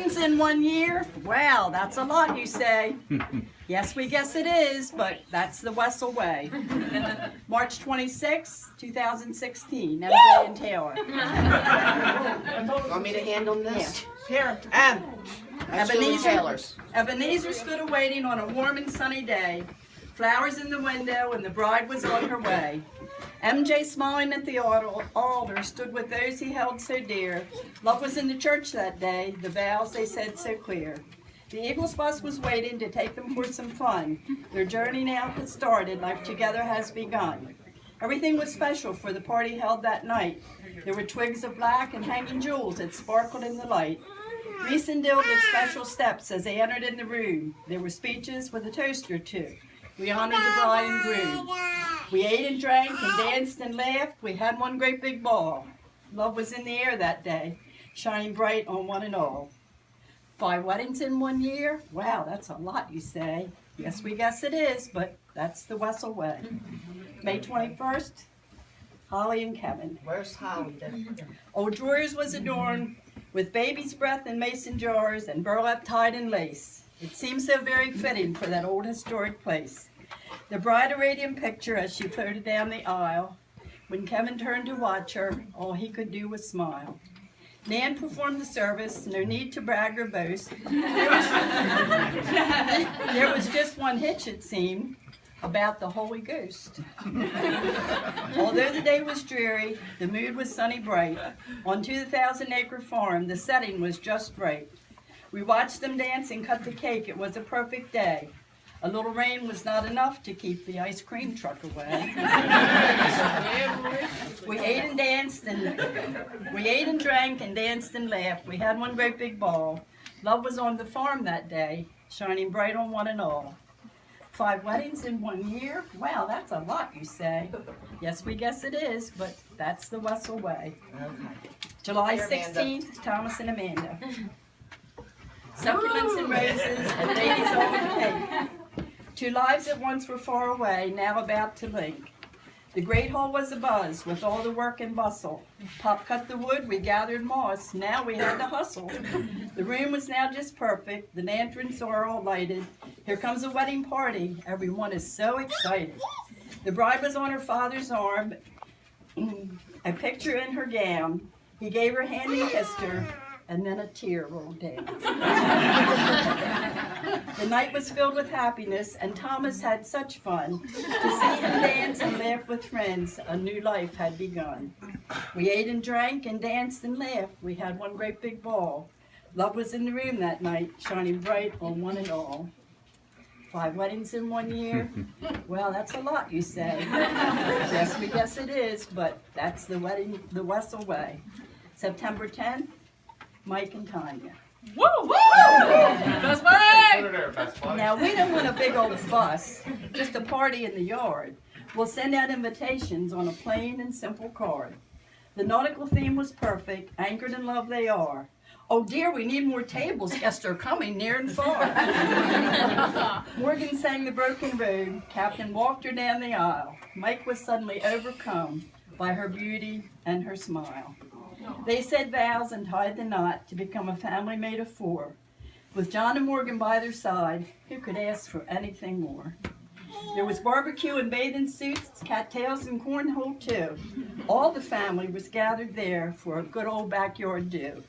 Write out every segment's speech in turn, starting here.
weddings in 1 year? Well, that's a lot, you say. Yes, we guess it is, but that's the Wessell Way. March 26, 2016, MJ and Taylor. Want me to handle this? Here. Ebenezer stood awaiting on a warm and sunny day, flowers in the window, and the bride was on her way. MJ, smiling at the altar, stood with those he held so dear. Love was in the church that day, the vows they said so clear. The Eagles bus was waiting to take them for some fun. Their journey now has started, life together has begun. Everything was special for the party held that night. There were twigs of black and hanging jewels that sparkled in the light. Reese and Dill did special steps as they entered in the room. There were speeches with a toast or two. We honored the bride and groom. We ate and drank and danced and laughed. We had one great big ball. Love was in the air that day, shining bright on one and all. 5 weddings in 1 year? Wow, that's a lot, you say. Yes, we guess it is, but that's the Wessell Way. May 21st, Holly and Kevin. Where's Holly then? Old drawers was adorned with baby's breath in mason jars and burlap tied in lace. It seemed so very fitting for that old historic place. The bride a radiant picture as she floated down the aisle. When Kevin turned to watch her, all he could do was smile. Nan performed the service, no need to brag or boast. There was just one hitch, it seemed, about the Holy Ghost. Although the day was dreary, the mood was sunny bright. On 2,000-acre farm, the setting was just right. We watched them dance and cut the cake. It was a perfect day. A little rain was not enough to keep the ice cream truck away. We ate and drank and danced and laughed. We had one great big ball. Love was on the farm that day, shining bright on one and all. 5 weddings in 1 year? Wow, that's a lot, you say. Yes, we guess it is, but that's the Wessell Way. Okay. July 16th, Thomas and Amanda. Succulents and roses and ladies on the cake. 2 lives that once were far away, now about to link. The great hall was abuzz with all the work and bustle. Pop cut the wood, we gathered moss, now we had to hustle. The room was now just perfect, the lanterns are all lighted. Here comes a wedding party, everyone is so excited. The bride was on her father's arm, a picture in her gown. He gave her hand and kissed her, and then a tear rolled down. The night was filled with happiness, and Thomas had such fun. To see him dance and laugh with friends, a new life had begun. We ate and drank and danced and laughed. We had one great big ball. Love was in the room that night, shining bright on one and all. 5 weddings in 1 year? Well, that's a lot, you say. Yes, we guess it is, but that's the Wessell Way. September 10th, Mike and Tanya. Woo! Woo! Best wedding! Now, we don't want a big old fuss, just a party in the yard. We'll send out invitations on a plain and simple card. The nautical theme was perfect, anchored in love they are. Oh dear, we need more tables, guests are coming near and far. Morgan sang the broken road, Captain walked her down the aisle. Mike was suddenly overcome by her beauty and her smile. They said vows and tied the knot to become a family made of 4. With John and Morgan by their side, who could ask for anything more? There was barbecue and bathing suits, cattails and cornhole too. All the family was gathered there for a good old backyard do.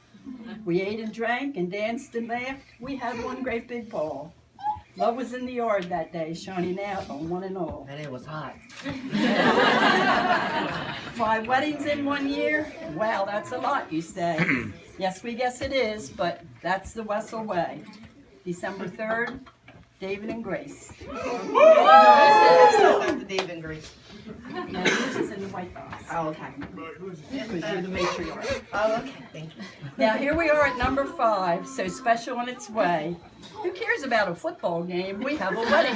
We ate and drank and danced and laughed. We had one great big ball. Love was in the yard that day, shining out on one and all. And it was hot. 5 weddings in 1 year? Wow, that's a lot, you say. Yes, we guess it is, but that's the Wessell Way. December 3rd, David and Grace. About the David and Grace. And this is in the white box. Oh, okay. Because you're the matriarch. Oh, okay. Thank you. Now, here we are at number 5, so special in its way. Who cares about a football game? We have a wedding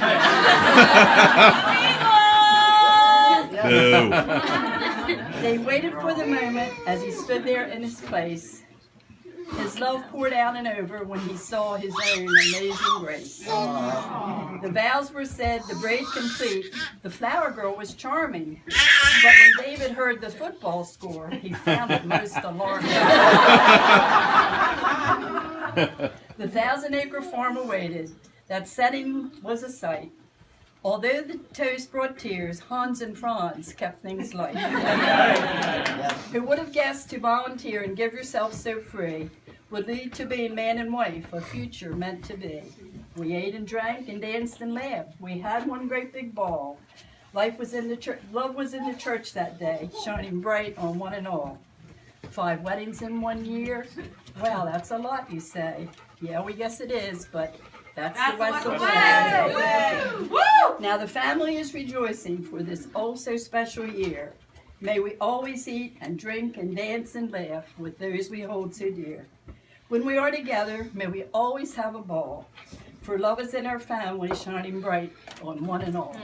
No. They waited for the moment as he stood there in his place. His love poured out and over when he saw his own amazing grace. The vows were said, the braid complete. The flower girl was charming. But when David heard the football score, he found it most alarming. The 1,000-acre farm awaited. That setting was a sight. Although the toast brought tears, Hans and Franz kept things light. Who would have guessed to volunteer and give yourself so free would lead to being man and wife, a future meant to be. We ate and drank and danced and laughed. We had one great big ball. Life was in the church. Love was in the church that day, shining bright on one and all. 5 weddings in 1 year. Well, that's a lot, you say. Yeah, we guess it is, but that's the Wessell Way. Now the family is rejoicing for this oh so special year. May we always eat and drink and dance and laugh with those we hold so dear. When we are together, may we always have a ball. For love is in our family, shining bright on one and all.